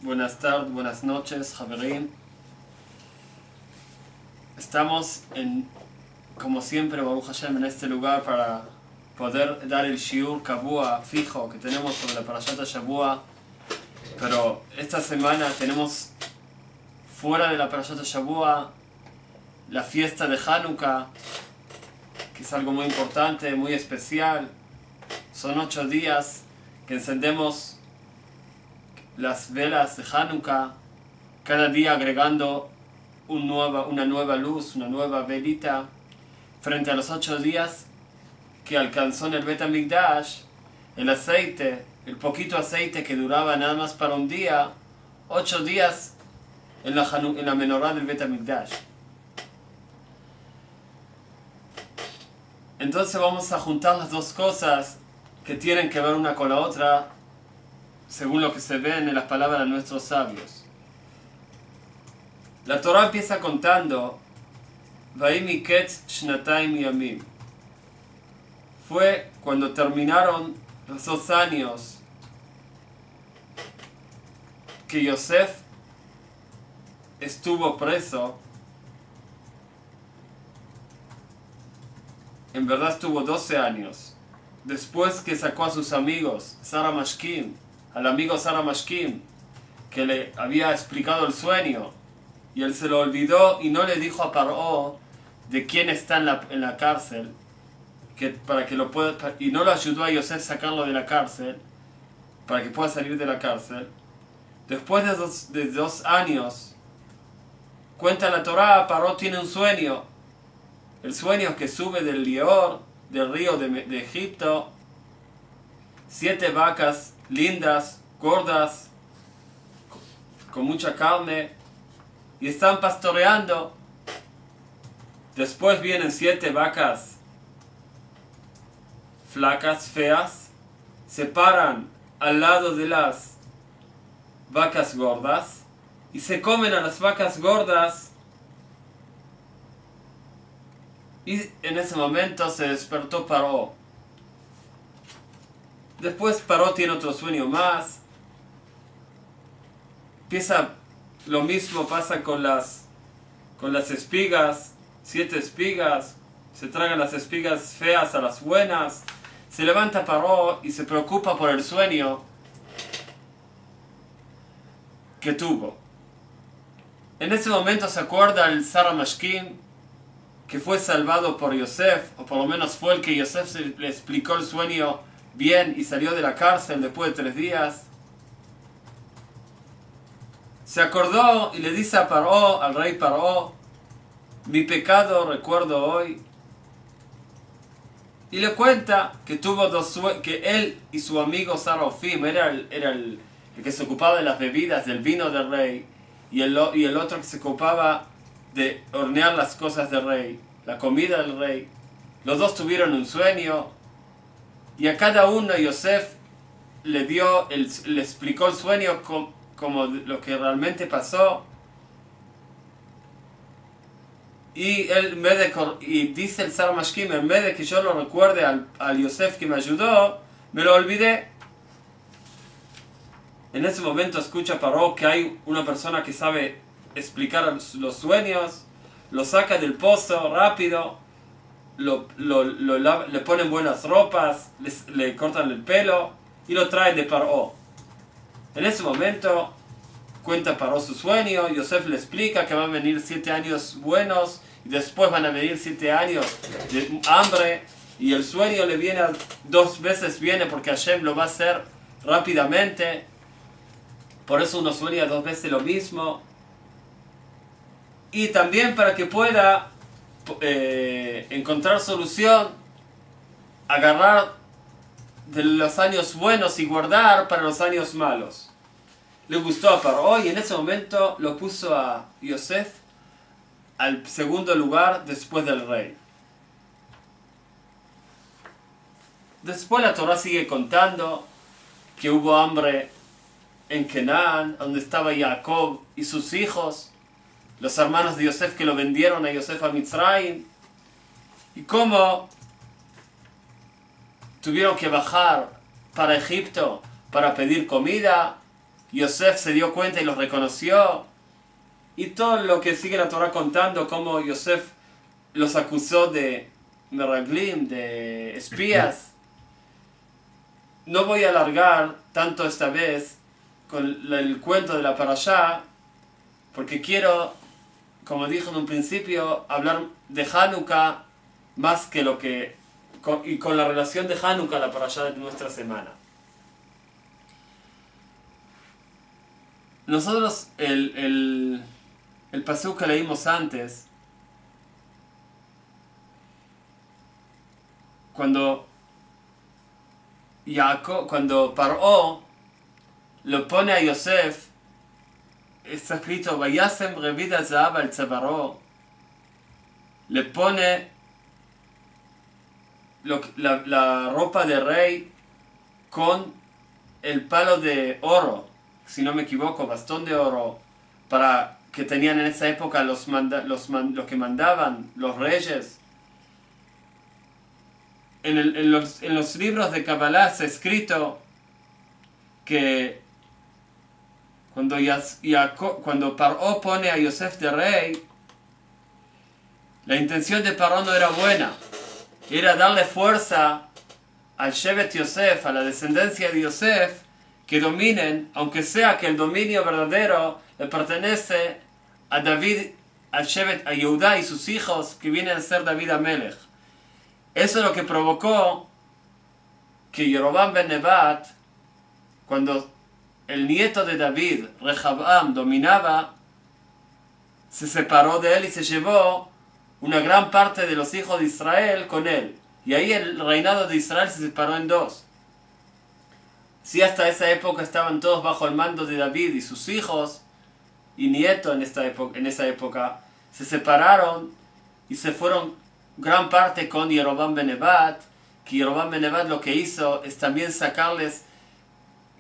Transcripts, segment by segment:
buenas tardes, buenas noches, Javerín. Estamos como siempre, Baruch Hashem, en este lugar para poder dar el shiur kabua fijo que tenemos sobre la Parashat Shavua. Pero esta semana tenemos fuera de la Parashat Shavua la fiesta de Hanukkah, que es algo muy importante, muy especial. Son 8 días que encendemos las velas de Hanukkah, cada día agregando una nueva luz, una nueva velita, frente a los 8 días que alcanzó en el Bet HaMikdash el aceite, el poquito aceite que duraba nada más para un día, 8 días en la menorá del Bet HaMikdash. Entonces vamos a juntar las dos cosas que tienen que ver una con la otra, según lo que se ven en las palabras de nuestros sabios. La Torah empieza contando Vayimi ketz shnatayim yamim. Fue cuando terminaron los 2 años que Yosef estuvo preso. En verdad estuvo 12 años. Después que sacó a sus amigos, Sara Mashkim, al amigo Sara Mashkim, que le había explicado el sueño, y él se lo olvidó y no le dijo a Paró de quién está en la cárcel, y no lo ayudó a Yosef a sacarlo de la cárcel, para que pueda salir de la cárcel. Después de 2 años, cuenta la Torá, Paró tiene un sueño. El sueño es que sube del Lior, del río de Egipto, 7 vacas lindas, gordas, con mucha carne, y están pastoreando. Después vienen 7 vacas flacas, feas, se paran al lado de las vacas gordas y se comen a las vacas gordas. Y en ese momento se despertó Paró. Después Paró tiene otro sueño más. Lo mismo pasa con las espigas. 7 espigas. Se tragan las espigas feas a las buenas. Se levanta Paró y se preocupa por el sueño que tuvo. En ese momento se acuerda el Sara Mashkim, que fue salvado por Yosef, o por lo menos fue el que Yosef le explicó el sueño bien y salió de la cárcel después de 3 días. Se acordó y le dice a Paró, al rey Paró, mi pecado recuerdo hoy. Y le cuenta que tuvo que él y su amigo Sarofim, era el que se ocupaba de las bebidas, del vino del rey, y el otro que se ocupaba de hornear las cosas del rey, la comida del rey. Los dos tuvieron un sueño, y a cada uno Yosef le explicó el sueño como lo que realmente pasó. Y dice el Sar Mashkim, en vez de que yo lo recuerde al Yosef que me ayudó, me lo olvidé. En ese momento escucha Paró que hay una persona que sabe explicar los sueños, lo saca del pozo rápido, le ponen buenas ropas, le cortan el pelo y lo traen de Paró. En ese momento cuenta Paró su sueño, Yosef le explica que van a venir 7 años buenos y después van a venir 7 años de hambre, y el sueño le viene 2 veces porque Hashem lo va a hacer rápidamente. Por eso uno sueña 2 veces lo mismo. Y también para que pueda encontrar solución, agarrar de los años buenos y guardar para los años malos. Le gustó a Paró y en ese momento lo puso a Yosef al segundo lugar después del rey. Después la Torah sigue contando que hubo hambre en Canaán, donde estaba Jacob y sus hijos, los hermanos de Yosef que lo vendieron a Yosef a Mitzrayim, y cómo tuvieron que bajar para Egipto para pedir comida, Yosef se dio cuenta y los reconoció. Y todo lo que sigue la Torah contando, cómo Yosef los acusó de meraglim, de espías. No voy a alargar tanto esta vez con el cuento de la parashá, porque quiero, como dije en un principio, hablar de Hanukkah más que lo que... y con la relación de Hanukkah a la parashá de nuestra semana. Nosotros, el pasuk que leímos antes, cuando Paró lo pone a Yosef, está escrito, Vayasem Revid Zahav al Tzabaró, le pone la ropa de rey con el palo de oro, si no me equivoco, bastón de oro, para que tenían en esa época los que mandaban, los reyes. En los libros de Kabbalah está escrito que cuando Paró pone a Yosef de rey, la intención de Paró no era buena, era darle fuerza al Shevet Yosef, a la descendencia de Yosef, que dominen, aunque sea que el dominio verdadero le pertenece a David, al Shevet, a Yehudá y sus hijos, que vienen a ser David Amelech. Eso es lo que provocó que Yerobam ben Nebat, cuando el nieto de David, Rehabam, dominaba, se separó de él y se llevó una gran parte de los hijos de Israel con él. Y ahí el reinado de Israel se separó en dos. Si hasta esa época estaban todos bajo el mando de David y sus hijos y nietos en esa época, se separaron y se fueron gran parte con Yerobam ben Nebat, que Yerobam ben Nebat lo que hizo es también sacarles,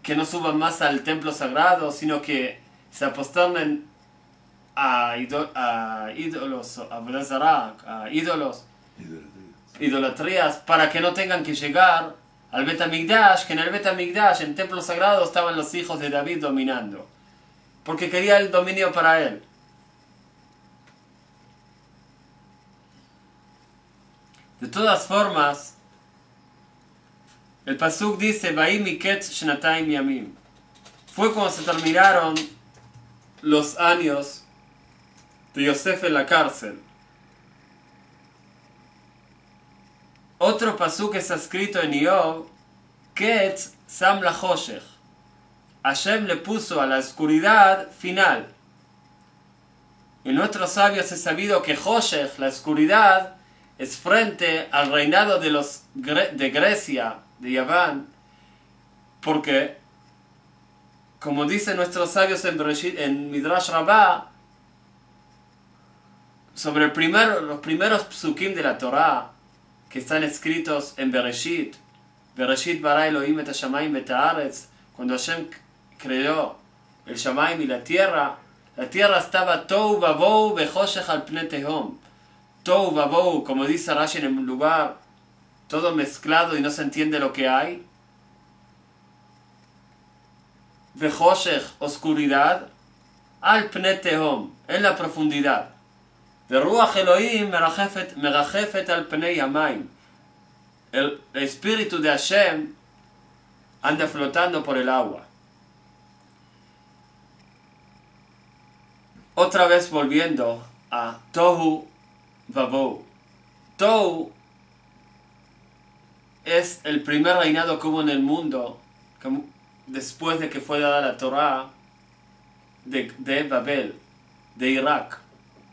que no suban más al templo sagrado, sino que se aposternen a ídolos, a ídolos, idolatrías, para que no tengan que llegar al Bet HaMikdash, que en el Bet HaMikdash, en el templo sagrado, estaban los hijos de David dominando, porque quería el dominio para él. De todas formas, el pasuk dice, Va'im miketz shnatayim yamim. Fue cuando se terminaron los años de Yosef en la cárcel. Otro pasuk está escrito en Iob, Ketz sam la choshech. Hashem le puso a la oscuridad final. En nuestros sabios es sabido que choshech, la oscuridad, es frente al reinado de Grecia, de Yaván, porque, como dicen nuestros sabios en Midrash Rabbah, sobre los primeros psukim de la Torah, que están escritos en Bereshit, Bereshit bara Elohim et hashamayim et haaretz, cuando Hashem creó el Shamayim y la tierra estaba tohu vavohu bechoshech al pnei tehom. Tohu vavohu, como dice Rashi en un lugar, todo mezclado y no se entiende lo que hay. Bechoshech, oscuridad, al pnei tehom, en la profundidad. De Ruach Elohim merajefet al pnei yamayim. El espíritu de Hashem anda flotando por el agua. Otra vez volviendo a Tohu Vavohu. Tohu es el primer reinado que hubo en el mundo después de que fue dada la Torah de Babel, de Irak.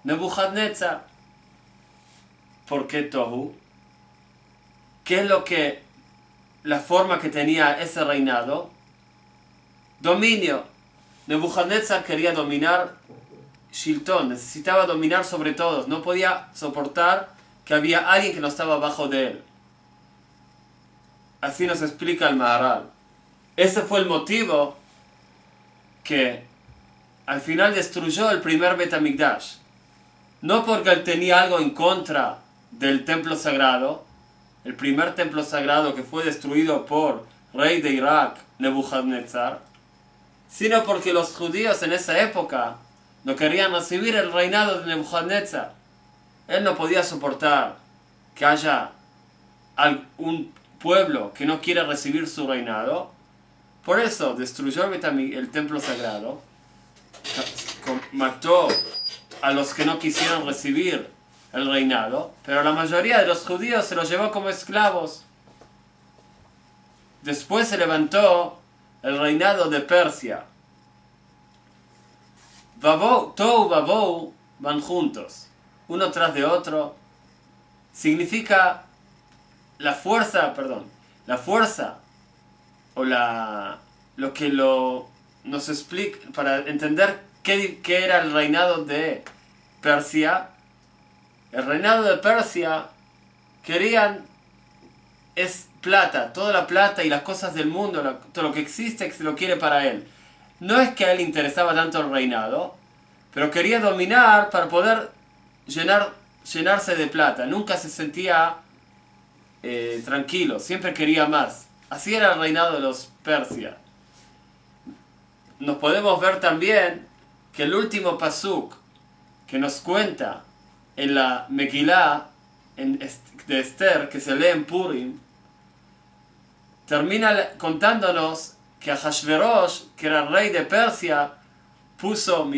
Nebuchadnezzar. ¿Por qué Tohu? ¿Qué es la forma que tenía ese reinado? Dominio. Nebuchadnezzar quería dominar Shilton, necesitaba dominar sobre todos, no podía soportar que había alguien que no estaba abajo de él. Así nos explica el Maharal. Ese fue el motivo que al final destruyó el primer Bet HaMikdash. No porque él tenía algo en contra del templo sagrado, el primer templo sagrado que fue destruido por rey de Irak, Nebuchadnezzar, sino porque los judíos en esa época no querían recibir el reinado de Nebuchadnezzar. Él no podía soportar que haya un pueblo que no quiere recibir su reinado. Por eso destruyó el templo sagrado, mató a los que no quisieron recibir el reinado, pero la mayoría de los judíos se los llevó como esclavos. Después se levantó el reinado de Persia. Tou Babou van juntos, uno tras de otro. Significa la fuerza o lo que nos explica para entender qué era el reinado de Persia. El reinado de Persia es plata, toda la plata y las cosas del mundo, todo lo que existe, que se lo quiere para él. No es que a él le interesaba tanto el reinado, pero quería dominar para poder llenarse de plata. Nunca se sentía tranquilo, siempre quería más. Así era el reinado de los Persia. Nos podemos ver también que el último pasuk que nos cuenta en la Megilá de Esther, que se lee en Purim, termina contándonos que Ahashverosh, que era el rey de Persia, puso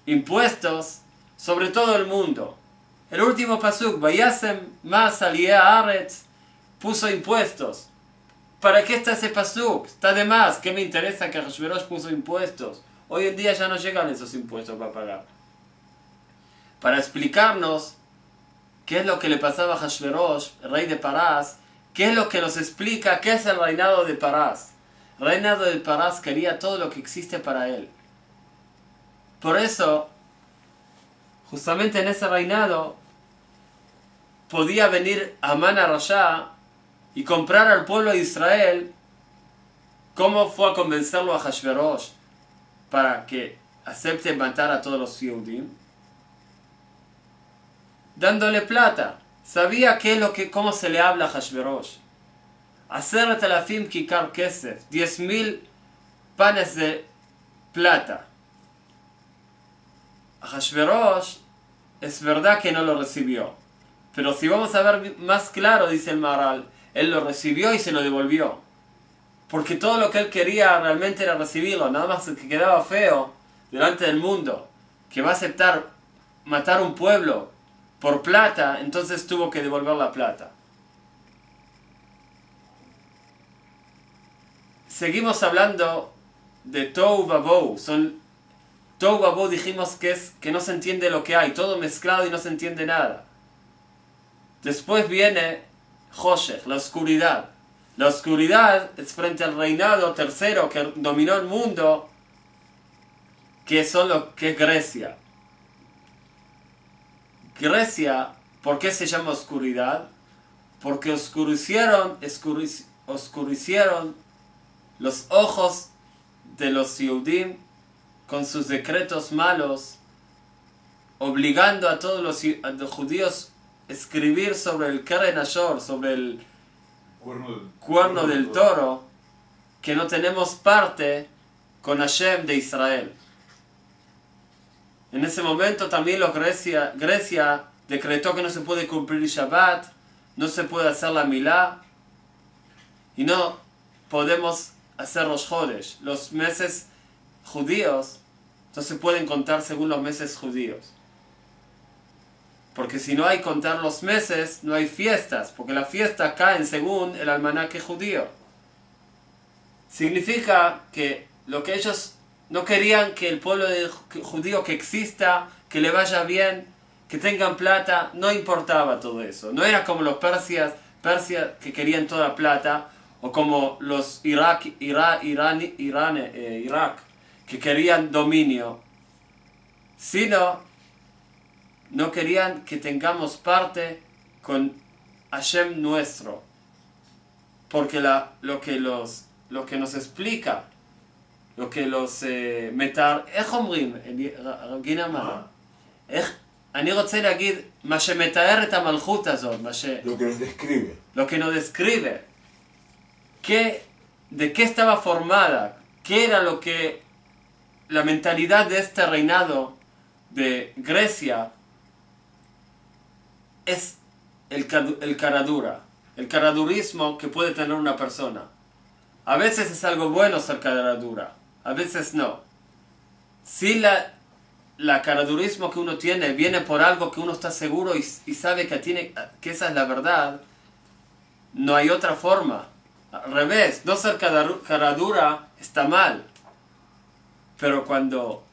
impuestos sobre todo el mundo. El último pasuk, Vayasem mas aliyeh haaretz, puso impuestos. ¿Para qué está ese pasuk? Está de más. ¿Qué me interesa que Ahashverosh puso impuestos? Hoy en día ya no llegan esos impuestos para pagar. Para explicarnos qué es lo que le pasaba a Ahashverosh, el rey de Parás, qué es lo que nos explica qué es el reinado de Parás. El reinado de Parás quería todo lo que existe para él. Por eso, justamente en ese reinado, podía venir Amán Rasha y comprar al pueblo de Israel. ¿Cómo fue a convencerlo a Ahashverosh para que acepte matar a todos los Yehudim? Dándole plata. Sabía cómo se le habla a Ahashverosh. Aseret alafim kikar kesef, 10,000 panes de plata. Ahashverosh es verdad que no lo recibió, pero si vamos a ver más claro, dice el Maharal, él lo recibió y se lo devolvió, porque todo lo que él quería realmente era recibirlo. Nada más que quedaba feo delante del mundo que va a aceptar matar un pueblo por plata, entonces tuvo que devolver la plata. Seguimos hablando de Tou Babou. Tou Babou dijimos que no se entiende lo que hay, todo mezclado y no se entiende nada. Después viene Hoshech, la oscuridad. La oscuridad es frente al reinado tercero que dominó el mundo, que es Grecia. Grecia, ¿por qué se llama oscuridad? Porque oscurecieron los ojos de los Yehudim con sus decretos malos, obligando a todos los judíos a escribir sobre el Keren Ashor, sobre el cuerno del toro, que no tenemos parte con Hashem de Israel. En ese momento también Grecia decretó que no se puede cumplir Shabbat, no se puede hacer la Milá, y no podemos hacer los Jodesh. Los meses judíos no se pueden contar según los meses judíos. Porque si no hay contar los meses, no hay fiestas, porque las fiestas caen según el almanaque judío. Significa que lo que ellos no querían, que el pueblo judío que exista, que le vaya bien, que tengan plata, no importaba todo eso. No era como los Persia que querían toda la plata, o como los Irak, que querían dominio, sino no querían que tengamos parte con Hashem nuestro, porque lo que nos explica, lo que los metar, איך אומרים, גינה מה? אני רוצה להגיד, מה שמתאר את המלכות הזאת, lo que nos describe. lo que nos describe, que de qué estaba formada, qué era lo que la mentalidad de este reinado de Grecia es el caradura, el caradurismo que puede tener una persona. A veces es algo bueno ser caradura, a veces no. Si la caradurismo que uno tiene viene por algo que uno está seguro y sabe que esa es la verdad, no hay otra forma. Al revés, no ser caradura está mal. Pero cuando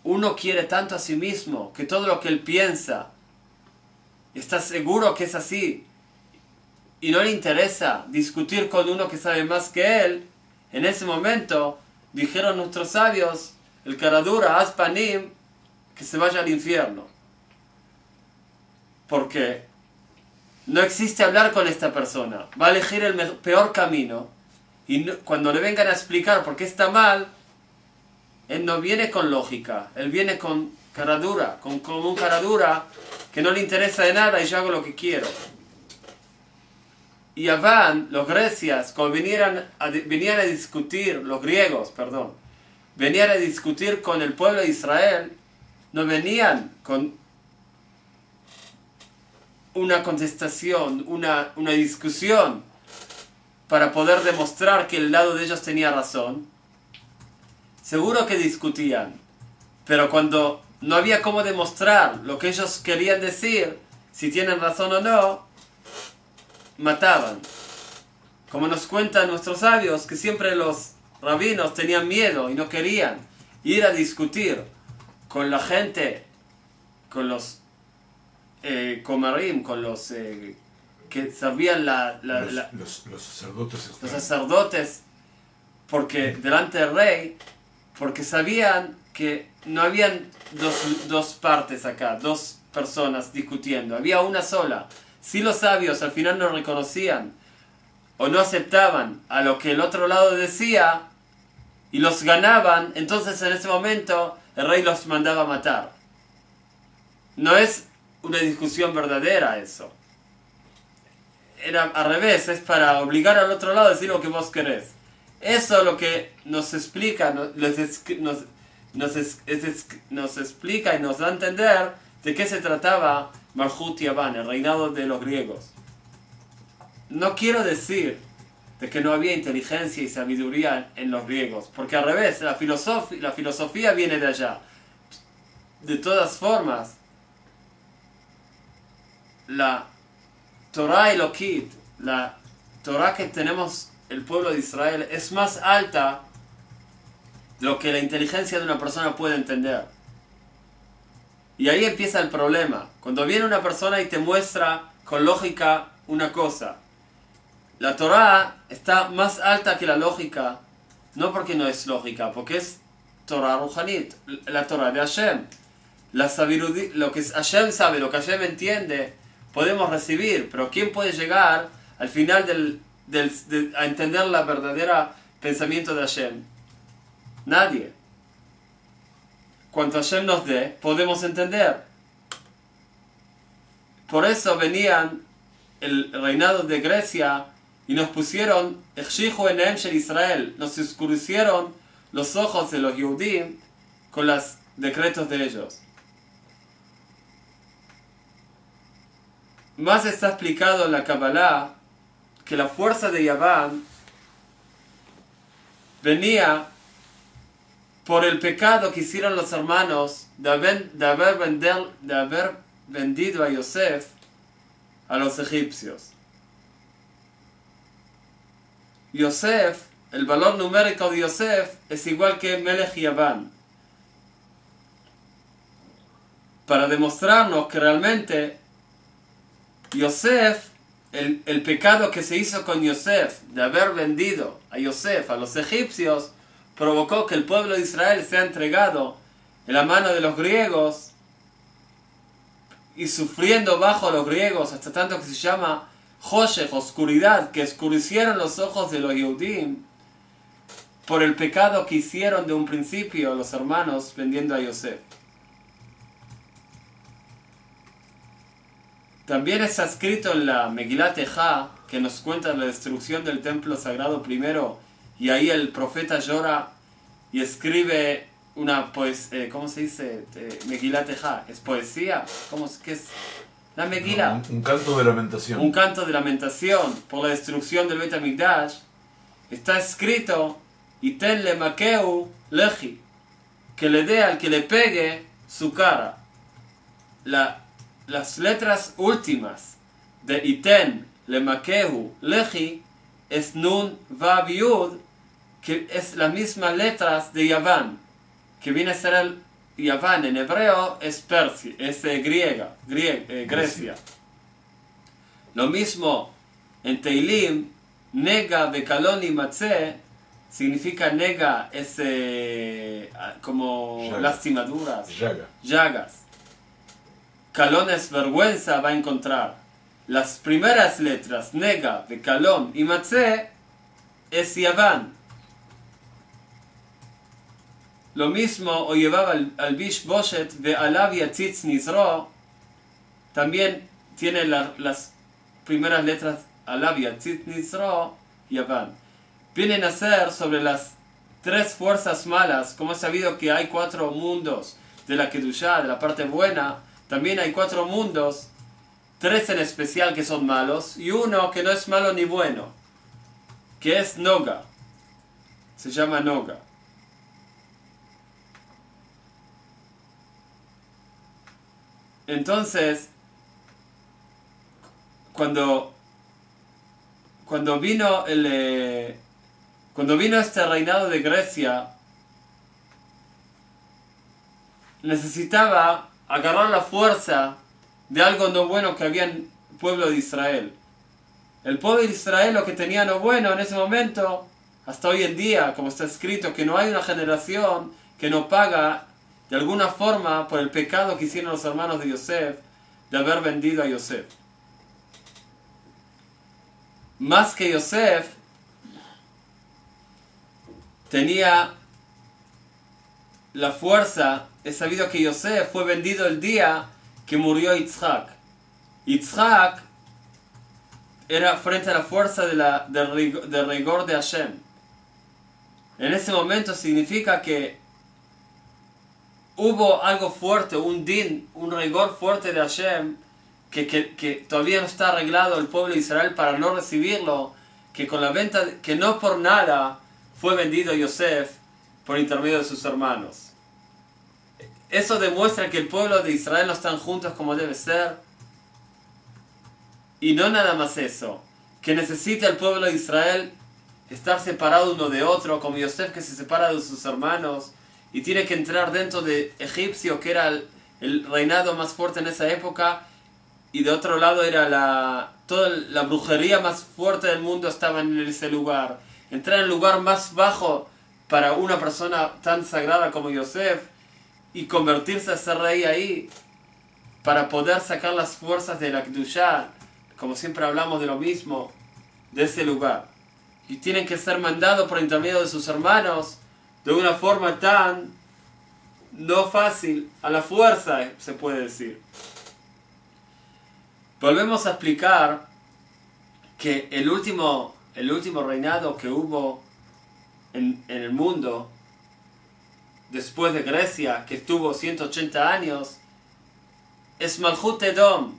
uno quiere tanto a sí mismo, que todo lo que él piensa, está seguro que es así, y no le interesa discutir con uno que sabe más que él, en ese momento, dijeron nuestros sabios, el caradura, aspanim, que se vaya al infierno. Porque no existe hablar con esta persona. Va a elegir el peor camino. Y cuando le vengan a explicar por qué está mal, él no viene con lógica. Él viene con caradura, con un caradura que no le interesa de nada y yo hago lo que quiero. Y Aván, los grecias, cuando venían a discutir, los griegos, perdón, venían a discutir con el pueblo de Israel, no venían con una contestación, una discusión para poder demostrar que el lado de ellos tenía razón. Seguro que discutían, pero cuando no había cómo demostrar lo que ellos querían decir, si tienen razón o no, mataban. Como nos cuentan nuestros sabios, que siempre los rabinos tenían miedo y no querían ir a discutir con la gente, con los comarim, con los que servían los sacerdotes. Los sacerdotes, porque delante del rey, porque sabían que no habían dos partes acá, dos personas discutiendo, había una sola. Si los sabios al final no reconocían o no aceptaban a lo que el otro lado decía y los ganaban, entonces en ese momento el rey los mandaba a matar. No es una discusión verdadera eso. Era al revés, es para obligar al otro lado a decir lo que vos querés. Eso es lo que nos explica, nos explica y nos da a entender de qué se trataba Malhut Yaván, el reinado de los griegos. No quiero decir de que no había inteligencia y sabiduría en los griegos, porque al revés, la filosofía viene de allá. De todas formas, la Torah Elokit, la Torah que tenemos el pueblo de Israel, es más alta de lo que la inteligencia de una persona puede entender. Y ahí empieza el problema. Cuando viene una persona y te muestra con lógica una cosa, la Torah está más alta que la lógica, no porque no es lógica, porque es Torah Ruhanit, la Torah de Hashem. La sabiduría, lo que Hashem sabe, lo que Hashem entiende, podemos recibir, pero ¿quién puede llegar al final a entender la verdadera pensamiento de Hashem? Nadie. Cuanto Hashem nos dé, podemos entender. Por eso venían el reinado de Grecia y nos pusieron Echshichu enehem shel Israel, nos oscurecieron los ojos de los Yehudim con los decretos de ellos. Más está explicado en la Kabbalah que la fuerza de Yaván venía por el pecado que hicieron los hermanos de haber vendido a Yosef a los egipcios. Yosef, el valor numérico de Yosef es igual que Melech Yaván. Para demostrarnos que realmente Yosef, el pecado que se hizo con Yosef, de haber vendido a Yosef a los egipcios, provocó que el pueblo de Israel sea entregado en la mano de los griegos y sufriendo bajo los griegos hasta tanto que se llama Hoshech, oscuridad, que oscurecieron los ojos de los Yehudim por el pecado que hicieron de un principio los hermanos vendiendo a Yosef. También está escrito en la Megilat Ejá que nos cuenta la destrucción del templo sagrado primero, y ahí el profeta llora y escribe una poesía, ¿cómo se dice? Megilat Eja, ¿es poesía? ¿Qué es? La Megilá. No, un canto de lamentación. Un canto de lamentación por la destrucción del Beit HaMikdash. Está escrito, Iten le makeu leji, que le dé al que le pegue su cara. Las letras últimas de Iten le makeu leji es Nun Vav Yud, que es las mismas letras de Yaván, que viene a ser el Yaván en hebreo es Persia, es Grecia. Lo mismo en Teilim, Nega Bekalon y Matzeh, significa nega es como Llagas. lastimaduras, Llaga. llagas. Kalon es vergüenza, va a encontrar. Las primeras letras, nega, bekalon y matzeh, es Yaván. Lo mismo o llevaba al Bish Boshet de Alav Yatzitz Nizro, también tiene las primeras letras Alav Yatzitz Nizro, Yaván. Vienen a ser sobre las tres fuerzas malas, como es sabido que hay 4 mundos de la Kedushá, de la parte buena, también hay 4 mundos, 3 en especial que son malos, y uno que no es malo ni bueno, que es Noga, se llama Noga. Entonces, cuando vino este reinado de Grecia, necesitaba agarrar la fuerza de algo no bueno que había en el pueblo de Israel. El pueblo de Israel lo que tenía no bueno en ese momento, hasta hoy en día, como está escrito, que no hay una generación que no paga de alguna forma por el pecado que hicieron los hermanos de Yosef de haber vendido a Yosef. Más que Yosef, tenía la fuerza. Es sabido que Yosef fue vendido el día que murió Yitzhak. Yitzhak era frente a la fuerza del rigor de Hashem. En ese momento significa que hubo algo fuerte, un din, un rigor fuerte de Hashem, que todavía no está arreglado el pueblo de Israel para no recibirlo, que con la venta, que no por nada fue vendido Yosef por intermedio de sus hermanos. Eso demuestra que el pueblo de Israel no están juntos como debe ser. Y no nada más eso, que necesita el pueblo de Israel estar separado uno de otro, como Yosef que se separa de sus hermanos y tiene que entrar dentro de Egipcio, que era el reinado más fuerte en esa época, y de otro lado era toda la brujería más fuerte del mundo estaba en ese lugar. Entrar en el lugar más bajo para una persona tan sagrada como Yosef y convertirse a ser rey ahí para poder sacar las fuerzas de la Kedushá, como siempre hablamos de lo mismo, de ese lugar. Y tienen que ser mandados por intermedio de sus hermanos de una forma tan no fácil, a la fuerza se puede decir. Volvemos a explicar que el último reinado que hubo en el mundo después de Grecia, que estuvo 180 años, es Malchut Edom.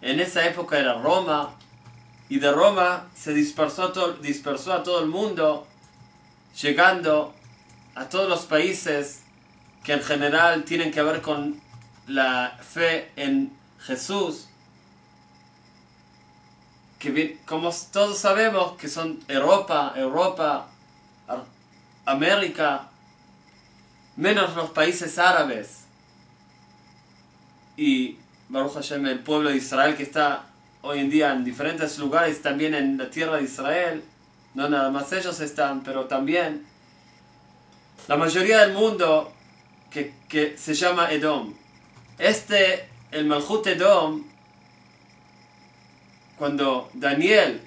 En esa época era Roma, y de Roma se dispersó a todo el mundo, llegando a todos los países que en general tienen que ver con la fe en Jesús, que como todos sabemos que son Europa, América, menos los países árabes y Baruch Hashem, el pueblo de Israel que está hoy en día en diferentes lugares, también en la tierra de Israel. No nada más ellos están, pero también la mayoría del mundo que se llama Edom. El Malchut Edom, cuando Daniel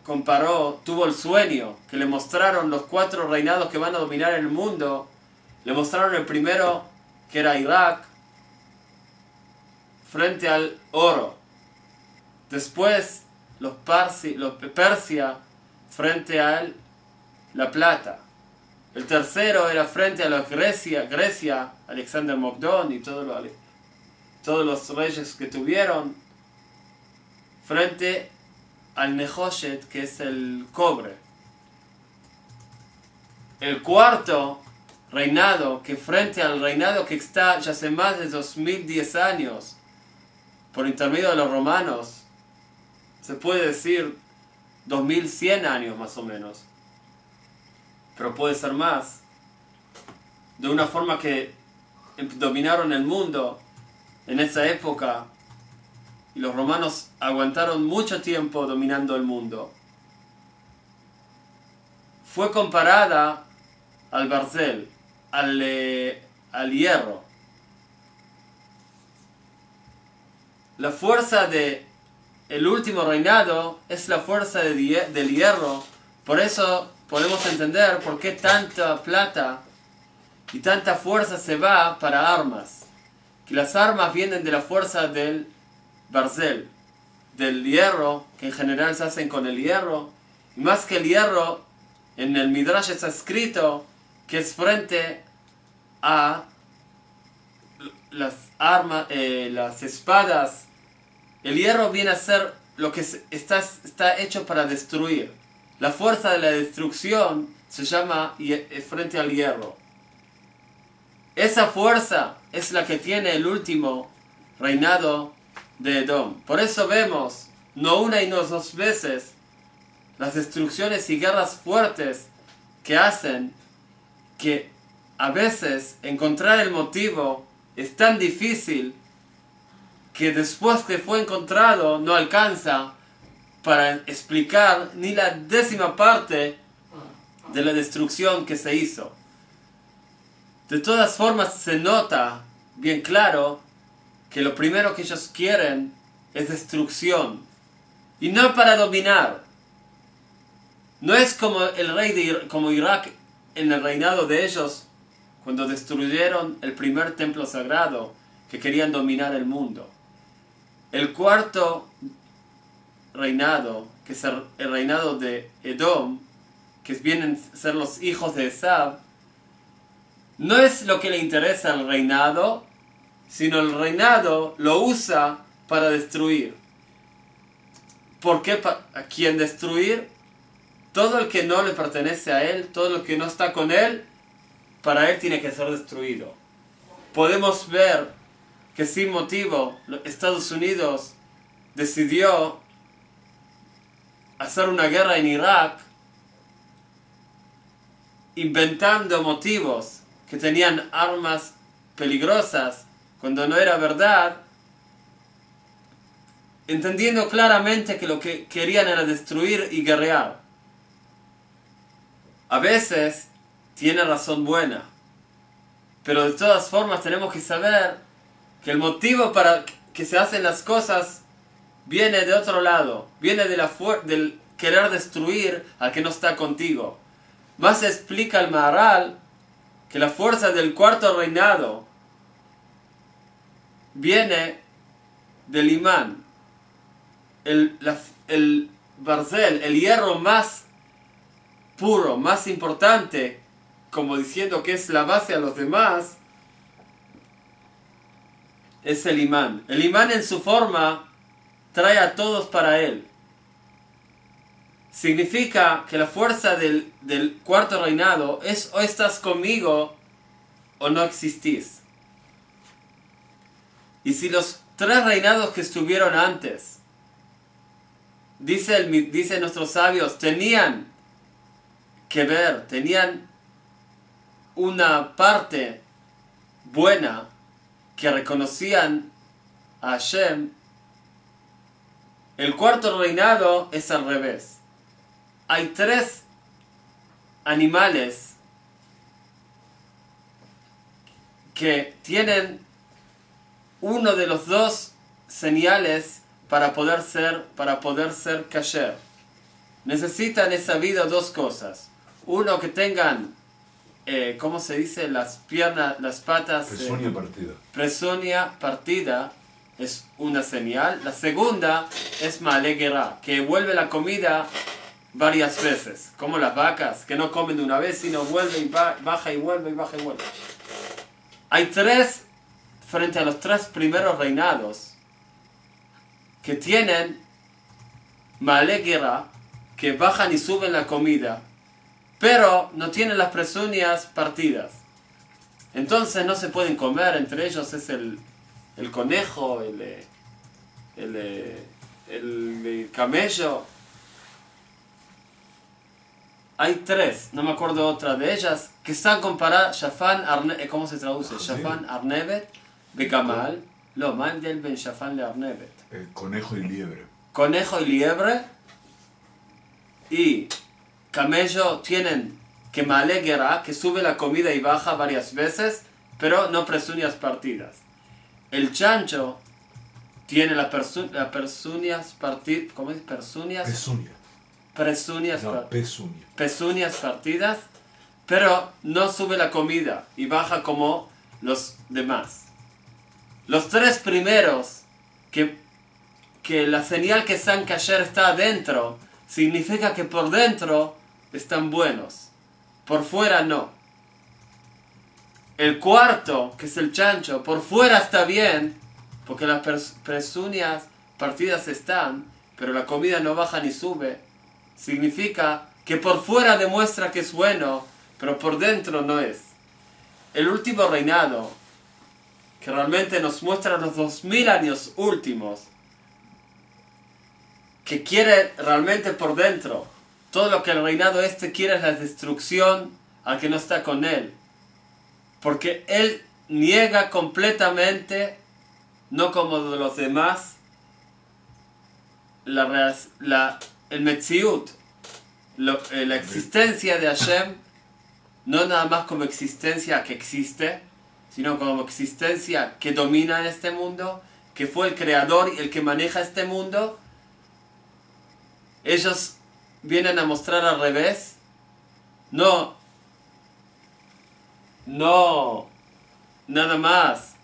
tuvo el sueño, que le mostraron los 4 reinados que van a dominar el mundo, le mostraron el primero, que era Irak, frente al oro. Después Persia frente a la plata. El tercero era frente a los Grecia, Alexander Mogdón y todos los reyes que tuvieron, frente al Nehoshet, que es el cobre. El cuarto reinado, que frente al reinado que está ya hace más de 2010 años, por intermedio de los romanos, se puede decir 2100 años más o menos, pero puede ser más, de una forma que dominaron el mundo en esa época, y los romanos aguantaron mucho tiempo dominando el mundo. Fue comparada al barzel, al hierro. La fuerza del último reinado es la fuerza del hierro. Por eso podemos entender por qué tanta plata y tanta fuerza se va para armas. Que las armas vienen de la fuerza del barzel, del hierro, que en general se hacen con el hierro. Y más que el hierro, en el Midrash está escrito que es frente a las armas, las espadas. El hierro viene a ser lo que está hecho para destruir. La fuerza de la destrucción se llama frente al hierro. Esa fuerza es la que tiene el último reinado de Edom. Por eso vemos, no una y no dos veces, las destrucciones y guerras fuertes que hacen, que a veces encontrar el motivo es tan difícil que después que fue encontrado no alcanza para explicar ni la 10ª parte de la destrucción que se hizo. De todas formas se nota bien claro que lo primero que ellos quieren es destrucción, y no para dominar. No es como el rey como Irak en el reinado de ellos, cuando destruyeron el primer templo sagrado, que querían dominar el mundo. El cuarto reinado, que es el reinado de Edom, que vienen a ser los hijos de Esab, no es lo que le interesa al reinado, sino el reinado lo usa para destruir. ¿Por qué? ¿A quién destruir? Todo el que no le pertenece a él, todo lo que no está con él, para él tiene que ser destruido. Podemos ver que sin motivo Estados Unidos decidió hacer una guerra en Irak, inventando motivos que tenían armas peligrosas cuando no era verdad, entendiendo claramente que lo que querían era destruir y guerrear. A veces tiene razón buena, pero de todas formas tenemos que saber que el motivo para que se hacen las cosas viene de otro lado, viene del querer destruir al que no está contigo. Más se explica el Maharal que la fuerza del cuarto reinado viene del imán, el barzel, el hierro más puro, más importante, como diciendo que es la base a los demás, es el imán. El imán en su forma trae a todos para él. Significa que la fuerza del cuarto reinado es o estás conmigo o no existís. Y si los 3 reinados que estuvieron antes, dicen nuestros sabios, tenían que ver, tenían una parte buena, que reconocían a Hashem, el cuarto reinado es al revés. Hay 3 animales que tienen uno de los 2 señales para poder ser kasher. Necesitan esa vida 2 cosas. Uno, que tengan, ¿cómo se dice? Las piernas, las patas. Pezuña partida. Pezuña partida. es una señal. La segunda es Ma'ale Gerá, que vuelve la comida varias veces, como las vacas, que no comen de una vez, sino vuelve y baja y vuelve y baja y vuelve. Hay tres, frente a los tres primeros reinados, que tienen Ma'ale Gerá, que bajan y suben la comida, pero no tienen las pezuñas partidas. Entonces no se pueden comer, entre ellos es el conejo, el camello. Hay tres, no me acuerdo otra de ellas, que están comparadas, ¿cómo se traduce? Shafan Arnevet, Bekamal, lo mandel ben Shafan le Arnevet. Conejo y liebre. Conejo y liebre y camello tienen que Ma'ale Gerá, que sube la comida y baja varias veces, pero no pezuñas partidas. El chancho tiene las pezuñas partidas, ¿cómo es? Pezuñas partidas, pero no sube la comida y baja como los demás. Los tres primeros, que la señal que San Kasher está adentro, significa que por dentro están buenos, por fuera no. El cuarto, que es el chancho, por fuera está bien, porque las pezuñas partidas están, pero la comida no baja ni sube. Significa que por fuera demuestra que es bueno, pero por dentro no es. El último reinado, que realmente nos muestra los 2000 años últimos, que quiere realmente por dentro, todo lo que el reinado quiere es la destrucción al que no está con él. Porque él niega completamente, no como de los demás, el Metziut, la existencia de Hashem, no nada más como existencia que existe, sino como existencia que domina en este mundo, que fue el creador y el que maneja este mundo. Ellos vienen a mostrar al revés, no nada más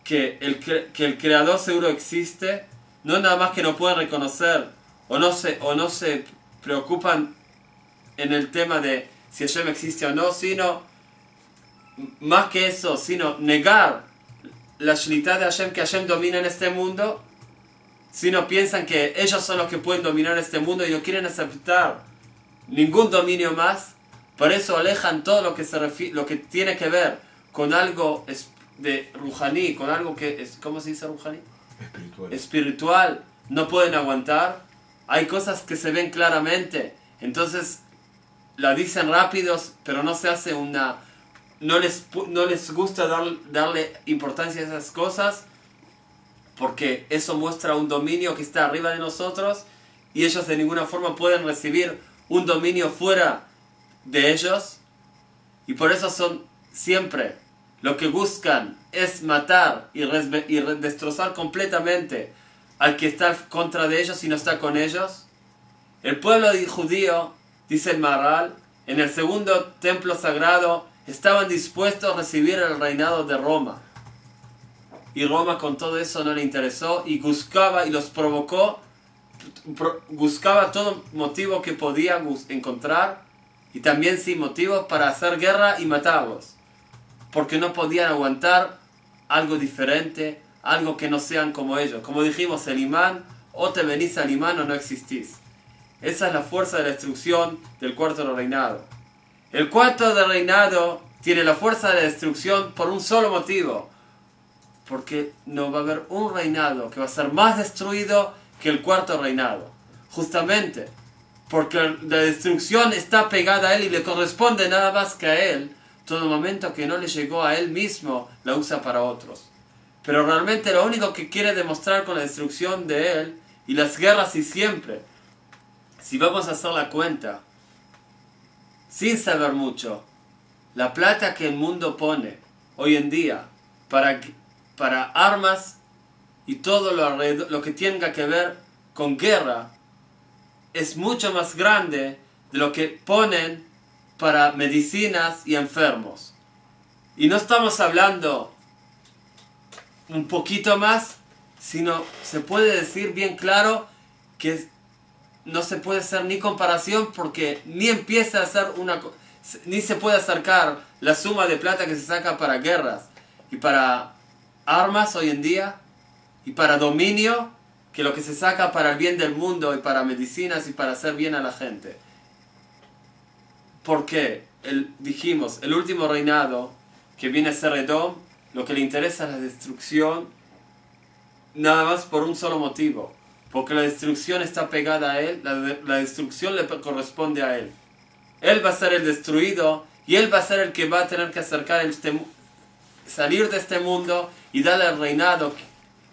que el creador seguro existe, no nada más que no pueden reconocer o no se preocupan en el tema de si Hashem existe o no, sino más que eso, sino negar la shlita de Hashem, que Hashem domina en este mundo, sino piensan que ellos son los que pueden dominar este mundo y no quieren aceptar ningún dominio más. Por eso alejan todo lo que tiene que ver con algo de Ruhaní, con algo que es, ¿cómo se dice Ruhaní? Espiritual. No pueden aguantar. Hay cosas que se ven claramente, entonces la dicen rápidos, pero no se hace no les gusta darle importancia a esas cosas, porque eso muestra un dominio que está arriba de nosotros y ellos de ninguna forma pueden recibir un dominio fuera de ellos, y por eso son siempre lo que buscan es matar y destrozar completamente al que está contra de ellos y no está con ellos. El pueblo judío, dice el Maharal, en el segundo templo sagrado estaban dispuestos a recibir el reinado de Roma, y Roma con todo eso no le interesó y buscaba y los provocó, buscaba todo motivo que podía encontrar, y también sin motivos para hacer guerra y matarlos, porque no podían aguantar algo diferente, algo que no sean como ellos. Como dijimos, el imán, o te venís al imán o no existís. Esa es la fuerza de la destrucción del cuarto reinado. El cuarto reinado tiene la fuerza de la destrucción por un solo motivo, porque no va a haber un reinado que va a ser más destruido que el cuarto reinado, justamente porque la destrucción está pegada a él y le corresponde nada más que a él. Todo momento que no le llegó a él mismo la usa para otros, pero realmente lo único que quiere demostrar con la destrucción de él y las guerras, y siempre, si vamos a hacer la cuenta sin saber mucho, la plata que el mundo pone hoy en día para armas y todo lo que tenga que ver con guerra es mucho más grande de lo que ponen para medicinas y enfermos. Y no estamos hablando un poquito más, sino se puede decir bien claro que no se puede hacer ni comparación porque ni empieza a ser ni se puede acercar la suma de plata que se saca para guerras y para armas hoy en día y para dominio que lo que se saca para el bien del mundo y para medicinas y para hacer bien a la gente. Porque dijimos, el último reinado que viene a ser Edom, lo que le interesa es la destrucción, nada más por un solo motivo, porque la destrucción está pegada a él, la destrucción le corresponde a él. Él va a ser el destruido y él va a ser el que va a tener que salir de este mundo y darle el reinado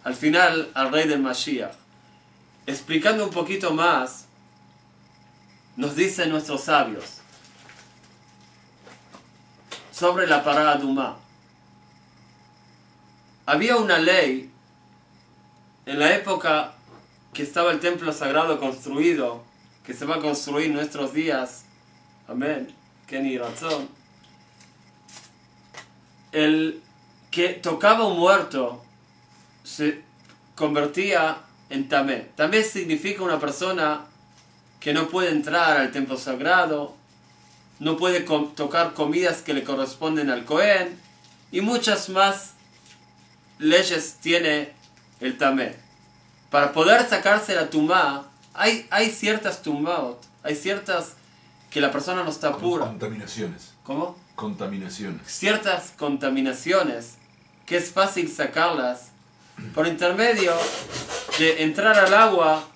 al final al rey del Mashiach. Explicando un poquito más, nos dicen nuestros sabios sobre la parada Dumá. Había una ley en la época que estaba el templo sagrado construido, que se va a construir en nuestros días. Amén. Kenny razón. El que tocaba un muerto se convertía en tamé. Tamé significa una persona que no puede entrar al templo sagrado, no puede tocar comidas que le corresponden al Cohen, y muchas más leyes tiene el tamé. Para poder sacarse la tumá, hay ciertas tumaot, hay ciertas que la persona no está pura. Contaminaciones. ¿Cómo? Contaminaciones. Ciertas contaminaciones que es fácil sacarlas por intermedio de entrar al agua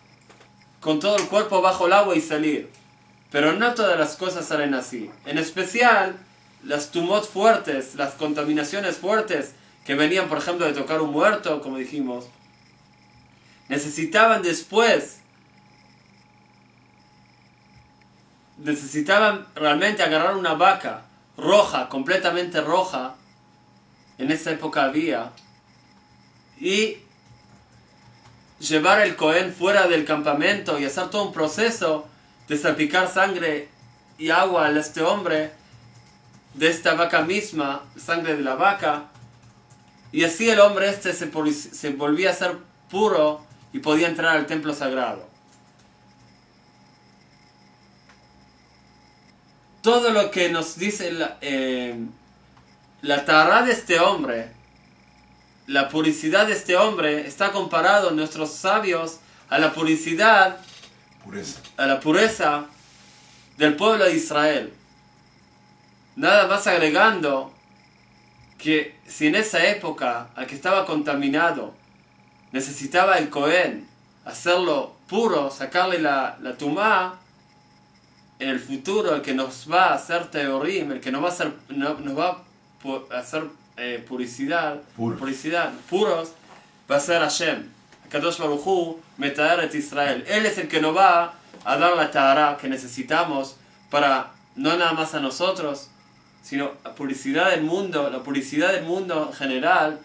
con todo el cuerpo bajo el agua y salir. Pero no todas las cosas salen así. En especial las tumot fuertes, las contaminaciones fuertes que venían, por ejemplo, de tocar un muerto, como dijimos, necesitaban realmente agarrar una vaca roja, completamente roja, en esa época había, y llevar el Cohen fuera del campamento y hacer todo un proceso de salpicar sangre y agua a este hombre, de esta vaca misma, sangre de la vaca, y así el hombre se volvía a ser puro y podía entrar al templo sagrado. Todo lo que nos dice la tará de este hombre, la puricidad de este hombre, está comparado en nuestros sabios a la a la pureza del pueblo de Israel. Nada más agregando que si en esa época al que estaba contaminado necesitaba el Cohen hacerlo puro, sacarle la tumá, en el futuro el que nos va a hacer teorim, el que nos va a hacer puricidad, puros, va a ser Hashem. Kadosh Baruj Hu Metaeret Israel. Él es el que nos va a dar la tahara que necesitamos para, no nada más a nosotros, sino la puricidad del mundo en general,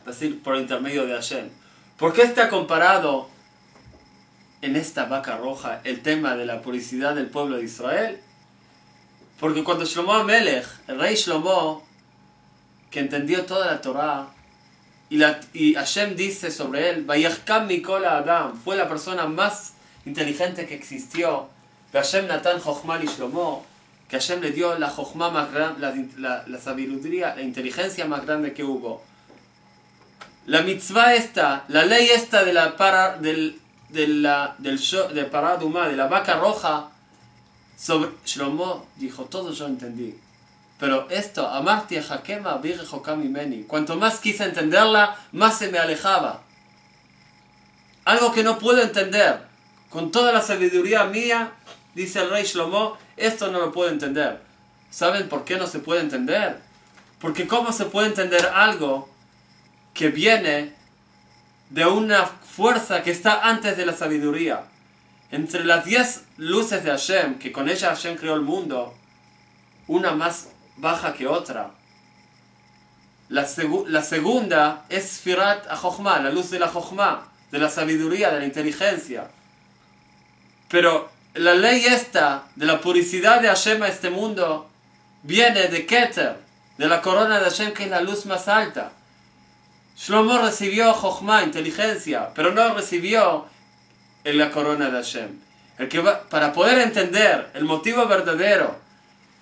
es decir, por intermedio de Hashem. ¿Por qué está comparado en esta vaca roja el tema de la puricidad del pueblo de Israel? Porque cuando Shlomo Amelech, el rey Shlomo, que entendió toda la Torá, y Hashem dice sobre él, Vayachkam Mikol Adam, fue la persona más inteligente que existió, Hashem Natan Chochma li Shlomo, que Hashem le dio la Chochma más grande, la sabiduría, la inteligencia más grande que hubo. La mitzvah esta, la ley esta de la pará Dumá, de la vaca roja, sobre Shlomo dijo, todo yo entendí. Pero esto, Amarti Hakema Birjokam Mimeni, cuanto más quise entenderla, más se me alejaba. Algo que no puedo entender, con toda la sabiduría mía, dice el rey Shlomo, esto no lo puedo entender. ¿Saben por qué no se puede entender? Porque ¿cómo se puede entender algo que viene de una fuerza que está antes de la sabiduría? Entre las 10 luces de Hashem, que con ella Hashem creó el mundo, una más baja que otra. La segunda es Sfirat HaChochma, la luz de la Chochma, de la sabiduría, de la inteligencia. Pero la ley esta de la puricidad de Hashem a este mundo viene de Keter, de la corona de Hashem, que es la luz más alta. Shlomo recibió Jochma, inteligencia, pero no recibió la corona de Hashem. Para poder entender el motivo verdadero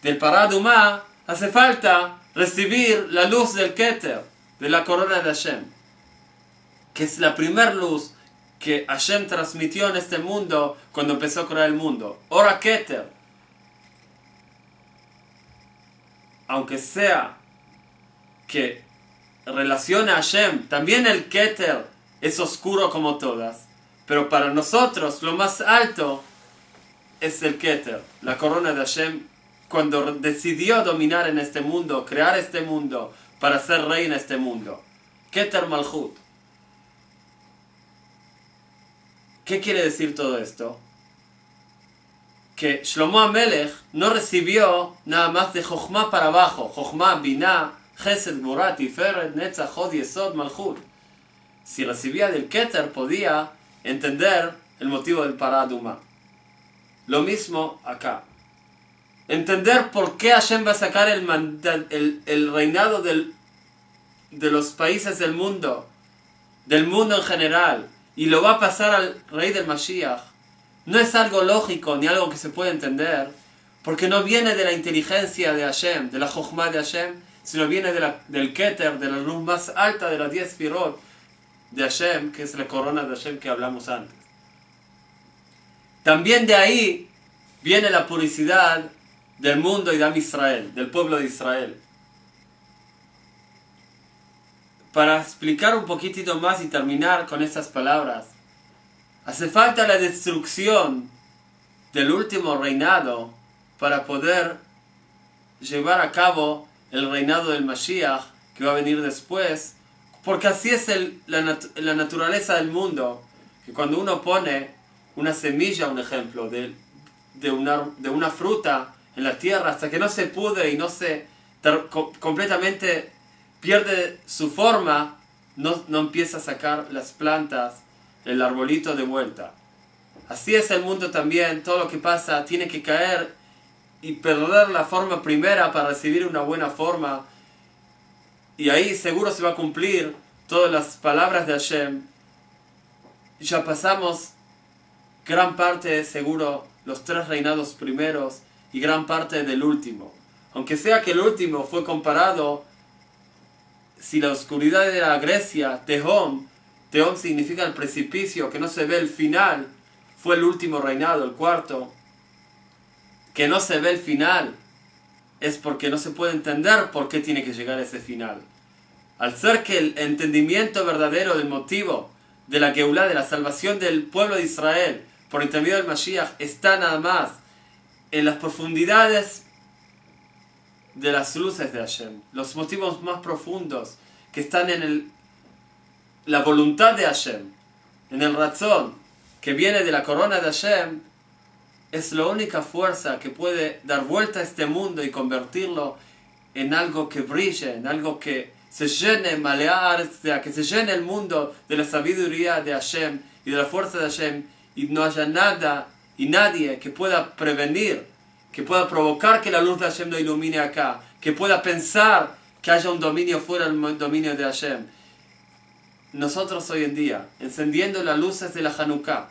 del Paradumá, hace falta recibir la luz del Keter, de la corona de Hashem, que es la primera luz que Hashem transmitió en este mundo cuando empezó a crear el mundo. Ora Keter. Aunque sea que relaciona a Hashem, también el Keter es oscuro como todas, pero para nosotros lo más alto es el Keter, la corona de Hashem, cuando decidió dominar en este mundo, crear este mundo, para ser rey en este mundo. Keter Malchut. ¿Qué quiere decir todo esto? Que Shlomo HaMelech no recibió nada más de Jochma para abajo. Jochma, Binah, Chesed, Gvura, Tiferet, Netzach, Hod, Yesod, Malchut. Si recibía del Keter, podía entender el motivo del Paradumá. Lo mismo acá. Entender por qué Hashem va a sacar el reinado de los países del mundo en general, y lo va a pasar al rey del Mashiach, no es algo lógico ni algo que se puede entender, porque no viene de la inteligencia de Hashem, de la Jochma de Hashem, sino viene del Keter, de la luz más alta de las 10 Sfirot de Hashem, que es la corona de Hashem que hablamos antes. También de ahí viene la puricidad del mundo y de Am Israel, del pueblo de Israel. Para explicar un poquitito más y terminar con estas palabras, hace falta la destrucción del último reinado para poder llevar a cabo el reinado del Mashiach que va a venir después, porque así es la naturaleza del mundo, que cuando uno pone una semilla, un ejemplo, de una fruta en la tierra, hasta que no se pudre y no se completamente pierde su forma, no empieza a sacar las plantas, el arbolito de vuelta. Así es el mundo también, todo lo que pasa tiene que caer y perder la forma primera para recibir una buena forma, y ahí seguro se va a cumplir todas las palabras de Hashem. Ya pasamos gran parte, seguro, los 3 reinados primeros y gran parte del último. Aunque sea que el último fue comparado, si la oscuridad de la Grecia, Tehom significa el precipicio, que no se ve el final, fue el último reinado, el cuarto, que no se ve el final, es porque no se puede entender por qué tiene que llegar a ese final. Al ser que el entendimiento verdadero del motivo de la Geulá, de la salvación del pueblo de Israel, por intermedio del Mashiach, está nada más en las profundidades de las luces de Hashem, los motivos más profundos que están en la voluntad de Hashem, en el razón que viene de la corona de Hashem, es la única fuerza que puede dar vuelta a este mundo y convertirlo en algo que brille, en algo que se llene, que se llene el mundo de la sabiduría de Hashem y de la fuerza de Hashem, y no haya nada y nadie que pueda prevenir, que pueda provocar que la luz de Hashem no ilumine acá, que pueda pensar que haya un dominio fuera del dominio de Hashem. Nosotros hoy en día, encendiendo las luces de la Hanukkah,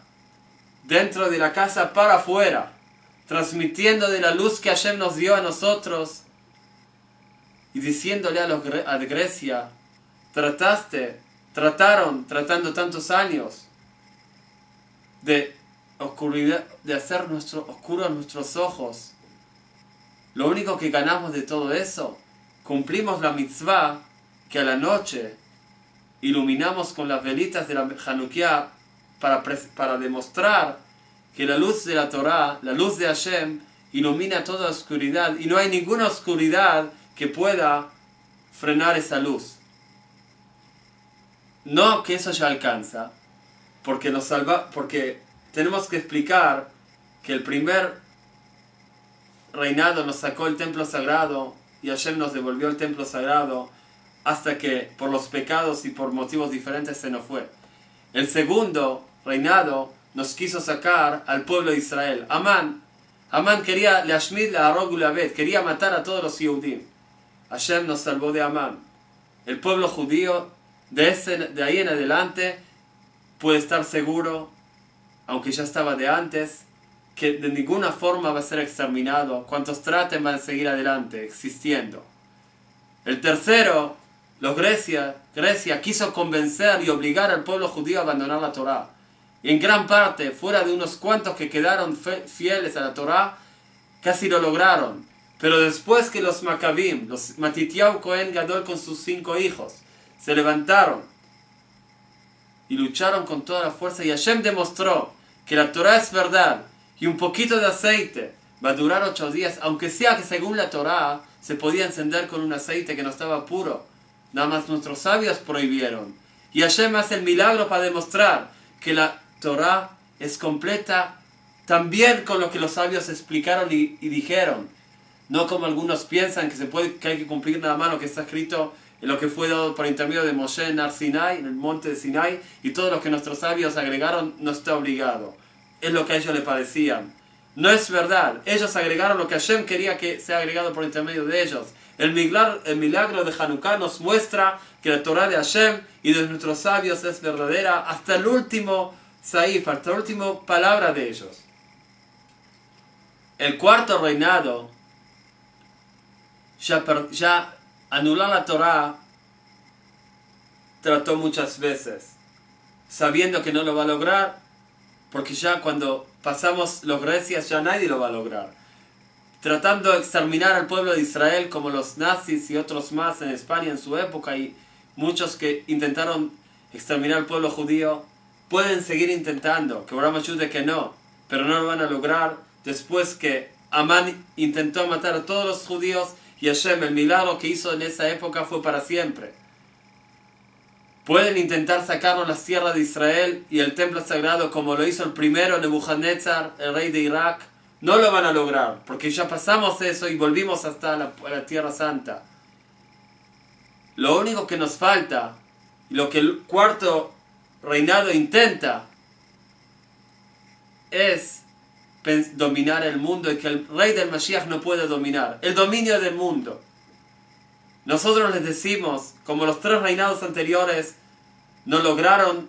dentro de la casa para afuera, transmitiendo de la luz que Hashem nos dio a nosotros, y diciéndole a Grecia, tratando tantos años de oscuridad, de hacer oscuros nuestros ojos. Lo único que ganamos de todo eso, cumplimos la mitzvah que a la noche iluminamos con las velitas de la Hanukkah para demostrar que la luz de la Torah, la luz de Hashem, ilumina toda oscuridad, y no hay ninguna oscuridad que pueda frenar esa luz. No que eso ya alcanza, porque tenemos que explicar que el primer reinado nos sacó el templo sagrado y Hashem nos devolvió el templo sagrado hasta que por los pecados y por motivos diferentes se nos fue. El segundo reinado nos quiso sacar al pueblo de Israel. Amán quería quería matar a todos los Yehudim. Hashem nos salvó de Amán. El pueblo judío de ahí en adelante puede estar seguro, aunque ya estaba de antes, que de ninguna forma va a ser exterminado. Cuantos traten van a seguir adelante, existiendo. El tercero, Grecia quiso convencer y obligar al pueblo judío a abandonar la Torá. Y en gran parte, fuera de unos cuantos que quedaron fieles a la Torá, casi lo lograron. Pero después que los Maccabim, los Matitiau Cohen Gadol con sus 5 hijos, se levantaron y lucharon con toda la fuerza, y Hashem demostró que la Torá es verdad, y un poquito de aceite va a durar 8 días, aunque sea que según la Torá se podía encender con un aceite que no estaba puro. Nada más nuestros sabios prohibieron. Y Hashem hace el milagro para demostrar que la Torá es completa también con lo que los sabios explicaron y dijeron. No como algunos piensan que hay que cumplir nada más lo que está escrito en lo que fue dado por intermedio de Moshe en Ar Sinai, en el monte de Sinai, y todo lo que nuestros sabios agregaron no está obligado. Es lo que a ellos les parecían. No es verdad. Ellos agregaron lo que Hashem quería que sea agregado por intermedio de ellos. El milagro de Hanukkah nos muestra que la Torah de Hashem y de nuestros sabios es verdadera hasta el último saif, hasta la última palabra de ellos. El cuarto reinado, ya anular la Torah, trató muchas veces, sabiendo que no lo va a lograr, porque ya cuando pasamos los Grecias ya nadie lo va a lograr. Tratando de exterminar al pueblo de Israel como los nazis y otros más en España en su época, y muchos que intentaron exterminar al pueblo judío, pueden seguir intentando, que Abraham ayude que no, pero no lo van a lograr después que Amán intentó matar a todos los judíos y Hashem, el milagro que hizo en esa época fue para siempre. Pueden intentar sacarnos las tierras de Israel y el templo sagrado como lo hizo el primero Nebuchadnezzar, el rey de Irak. No lo van a lograr, porque ya pasamos eso y volvimos hasta la Tierra Santa. Lo único que nos falta, y lo que el cuarto reinado intenta, es dominar el mundo, y que el rey del Mashiach no puede dominar. El dominio del mundo. Nosotros les decimos, como los 3 reinados anteriores no lograron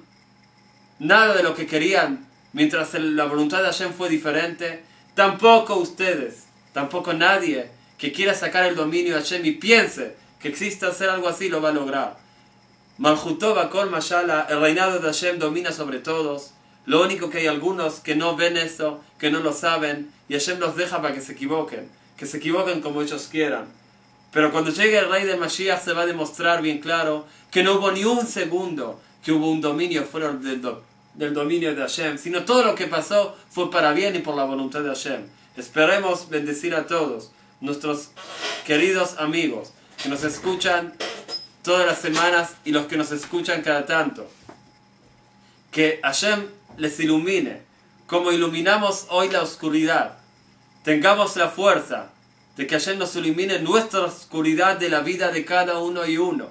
nada de lo que querían, mientras la voluntad de Hashem fue diferente, tampoco ustedes, tampoco nadie que quiera sacar el dominio de Hashem y piense que existe hacer algo así lo va a lograr. Malchutó Bakol Mashala, el reinado de Hashem domina sobre todos. Lo único que hay algunos que no ven eso, que no lo saben, y Hashem los deja para que se equivoquen como ellos quieran. Pero cuando llegue el rey de Mashiach se va a demostrar bien claro que no hubo ni un segundo que hubo un dominio fuera del dominio de Hashem, sino todo lo que pasó fue para bien y por la voluntad de Hashem. Esperemos bendecir a todos nuestros queridos amigos que nos escuchan todas las semanas y los que nos escuchan cada tanto. Que Hashem les ilumine, como iluminamos hoy la oscuridad. Tengamos la fuerza de que Hashem nos ilumine nuestra oscuridad de la vida de cada uno y uno.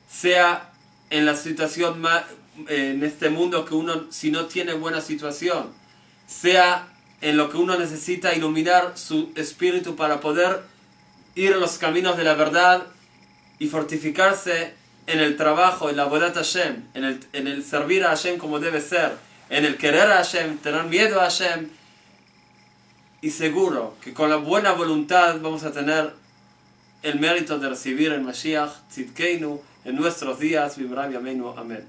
Sea en la situación más, en este mundo que uno, si no tiene buena situación, sea en lo que uno necesita iluminar su espíritu para poder ir en los caminos de la verdad y fortificarse en el trabajo, en la Avodat Hashem, en el servir a Hashem como debe ser, en el querer a Hashem, tener miedo a Hashem, y seguro que con la buena voluntad vamos a tener el mérito de recibir el Mashiach Tzidkeinu en nuestros días. Vibra Yameinu. Amén.